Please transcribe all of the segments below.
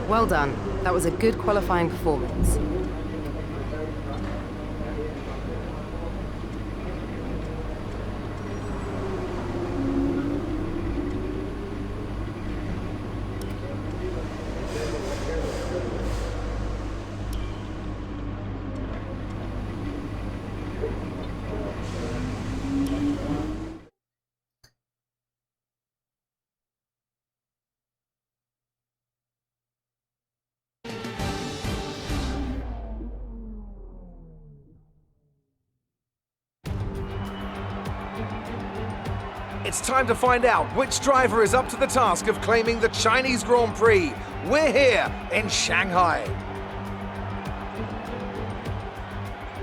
Well done. That was a good qualifying performance. It's time to find out which driver is up to the task of claiming the Chinese Grand Prix. We're here in Shanghai.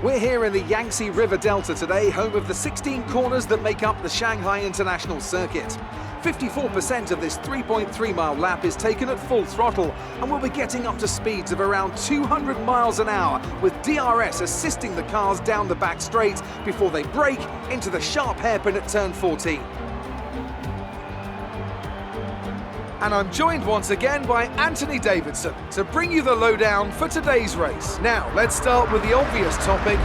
We're here in the Yangtze River Delta today, home of the 16 corners that make up the Shanghai International Circuit. 54% of this 3.3-mile lap is taken at full throttle, and we'll be getting up to speeds of around 200 miles an hour, with DRS assisting the cars down the back straight before they brake into the sharp hairpin at turn 14. And I'm joined once again by Anthony Davidson to bring you the lowdown for today's race. Now, let's start with the obvious topic,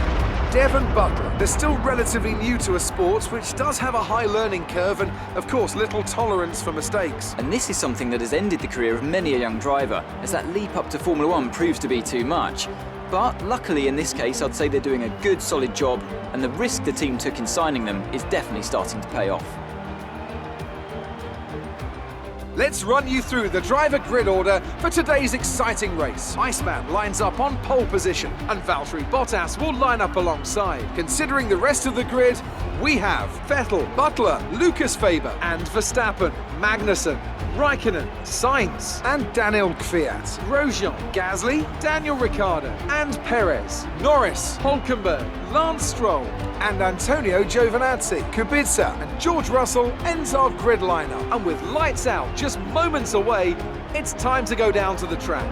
Devon Butler. They're still relatively new to a sport which does have a high learning curve and, of course, little tolerance for mistakes. And this is something that has ended the career of many a young driver, as that leap up to Formula One proves to be too much. But luckily in this case, I'd say they're doing a good, solid job, and the risk the team took in signing them is definitely starting to pay off. Let's run you through the driver grid order for today's exciting race. Iceman lines up on pole position, and Valtteri Bottas will line up alongside. Considering the rest of the grid, we have Vettel, Butler, Lucas Faber, and Verstappen, Magnussen, Raikkonen, Sainz, and Daniel Kvyat, Grosjean, Gasly, Daniel Ricciardo, and Perez, Norris, Hülkenberg, Lance Stroll, and Antonio Giovinazzi. Kubica and George Russell ends our grid lineup, and with lights out just moments away, it's time to go down to the track.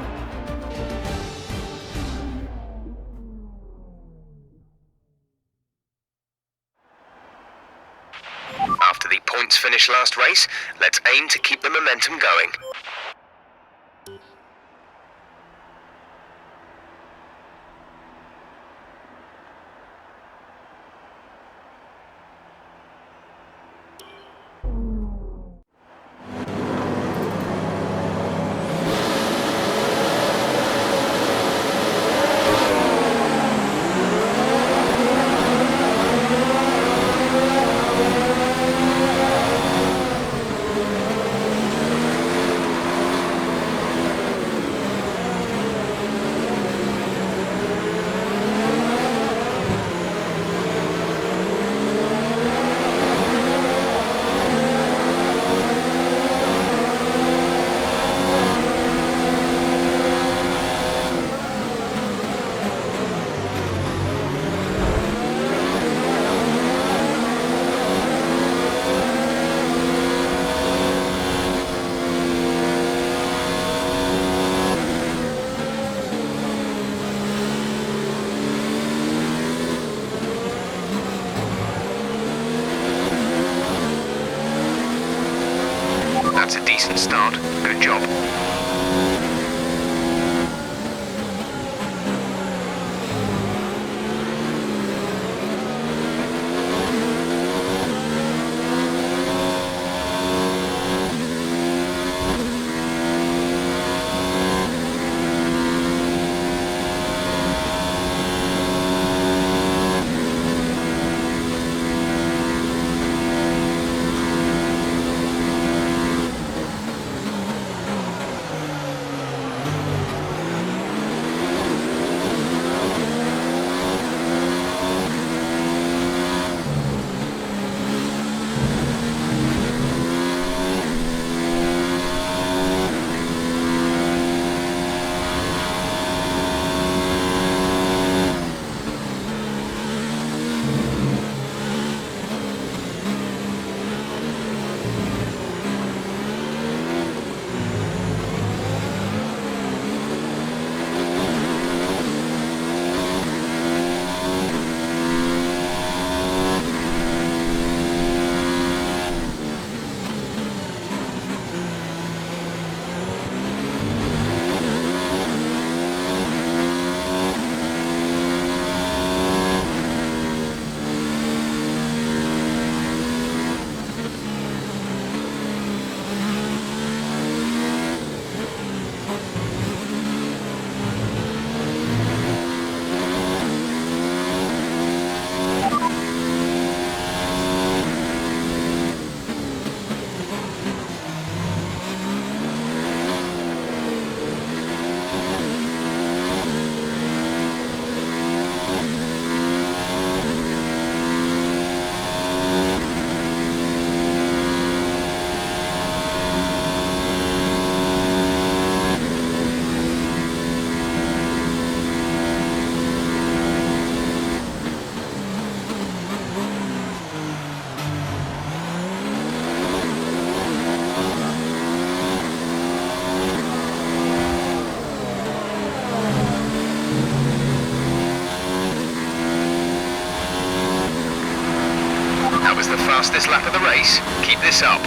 After the points finish last race, let's aim to keep the momentum going. That's a decent start. Good job. was the fastest lap of the race. Keep this up.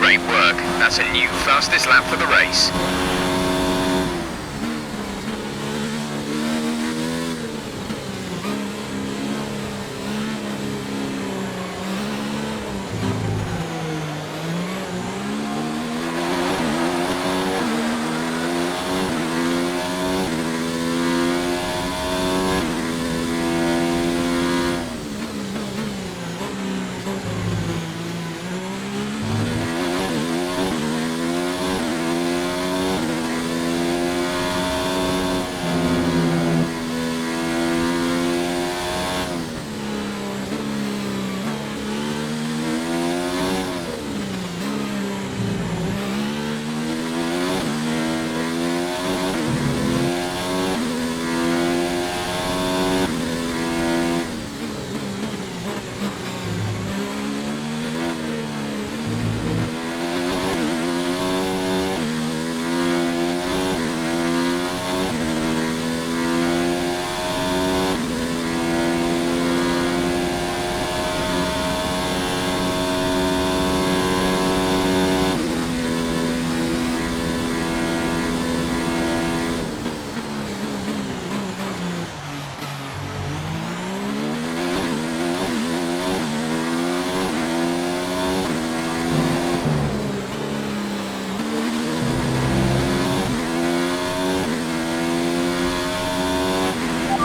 Great work. That's a new fastest lap for the race.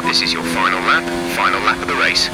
This is your final lap of the race.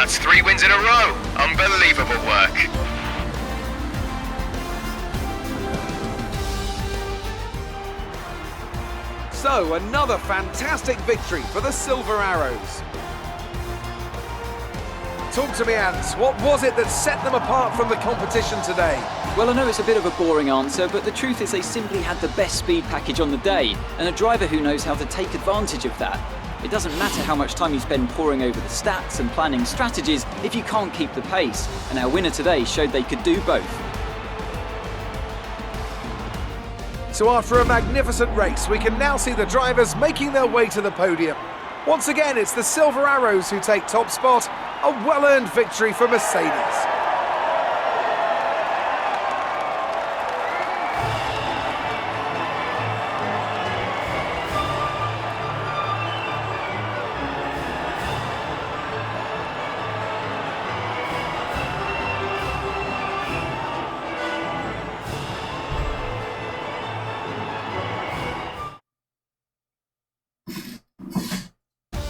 That's 3 wins in a row. Unbelievable work. So, another fantastic victory for the Silver Arrows. Talk to me, Ants. What was it that set them apart from the competition today? Well, I know it's a bit of a boring answer, but the truth is they simply had the best speed package on the day, and a driver who knows how to take advantage of that. It doesn't matter how much time you spend poring over the stats and planning strategies if you can't keep the pace, and our winner today showed they could do both. So after a magnificent race, we can now see the drivers making their way to the podium. Once again, it's the Silver Arrows who take top spot, a well-earned victory for Mercedes.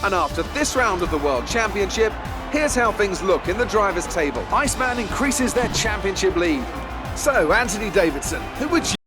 And after this round of the World Championship, here's how things look in the drivers' table. Iceman increases their championship lead. So, Anthony Davidson, who would you